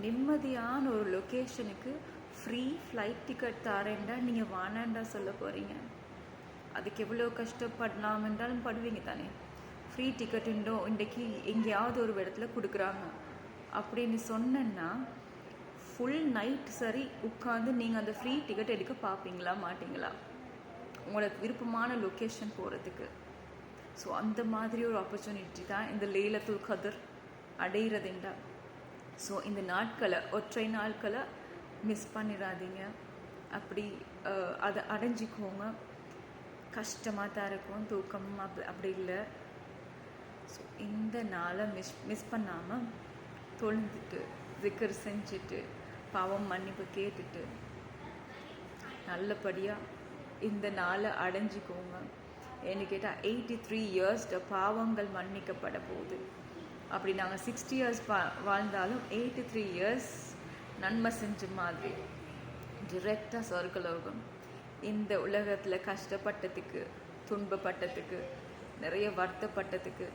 நிம்மதியான ஒரு லொக்கேஷனுக்கு free flight ticket தாரேன்டா நீங்கள் வானாண்டா சொல்ல போகிறீங்க? அதுக்கு எவ்வளோ கஷ்டப்படலாம் என்றாலும் படுவீங்க தானே. ஃப்ரீ டிக்கெட்டுண்டோ இன்றைக்கி எங்கேயாவது ஒரு இடத்துல கொடுக்குறாங்க அப்படின்னு சொன்னேன்னா ஃபுல் நைட் சரி உட்காந்து நீங்கள் அந்த ஃப்ரீ டிக்கெட் எடுக்க பார்ப்பீங்களா மாட்டிங்களா உங்களுக்கு விருப்பமான லொக்கேஷன் போகிறதுக்கு? ஸோ அந்த மாதிரி ஒரு ஆப்பர்ச்சுனிட்டி தான் இந்த லைலத்துல் கத்ர் அடைகிறதுண்டா. ஸோ இந்த நாட்களை ஒற்றை நாட்களை மிஸ் பண்ணிடாதீங்க. அப்படி அதை அடைஞ்சிக்கோங்க. கஷ்டமாக தான் இருக்கும், தூக்கம் அப்படி இல்லை. ஸோ இந்த நாளை மிஸ் பண்ணாமல் தொழுந்துட்டு ஜிக்கர் செஞ்சுட்டு பாவம் மன்னிப்பு கேட்டுட்டு நல்லபடியாக இந்த நாளை அடைஞ்சிக்கோங்க. ஏன்னு கேட்டால் 83 years பாவங்கள் மன்னிக்கப்பட போகுது. அப்படி நாங்கள் 60 years வாழ்ந்தாலும் 83 years நன்மை செஞ்ச மாதிரி டிரெக்டாக சொர்க்கலோகம். இந்த உலகத்தில் கஷ்டப்பட்டதுக்கு, துன்பப்பட்டதுக்கு, நிறைய வருத்தப்பட்டதுக்கு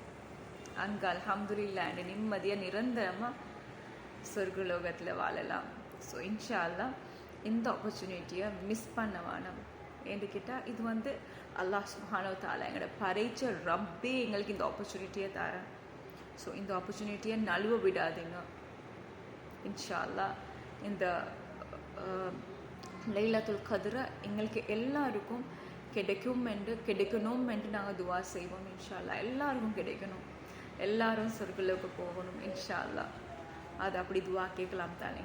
அங்கே அல்ஹம்துலில்லாஹ் நிம்மதியாக நிரந்தரமாக சொர்க்கலோகத்தில் வாழலாம். ஸோ இன்ஷா அல்லாஹ் இந்த ஆப்பர்ச்சுனிட்டியை மிஸ் பண்ண வேணாம். ஏன்னு கேட்டால் இது அல்லாஹ் சுப்ஹானஹு வ தஆலா எங்களோட படைச்ச ரப்பே எங்களுக்கு இந்த ஆப்பர்ச்சுனிட்டியை தரேன். ஸோ இந்த ஆப்பர்ச்சுனிட்டியை நழுவ விடாதீங்க. இன்ஷா அல்லாஹ் இந்த லைலத்துல் கத்ரை எங்களுக்கு எல்லாருக்கும் கிடைக்கணும் என்று நாங்கள் துவா செய்வோம். இன்ஷா அல்லாஹ் எல்லாருக்கும் கிடைக்கணும், எல்லாரும் சொர்க்கலோகம் போகணும். இன்ஷா அல்லாஹ் அது அப்படி துவா கேட்கலாம் தானே.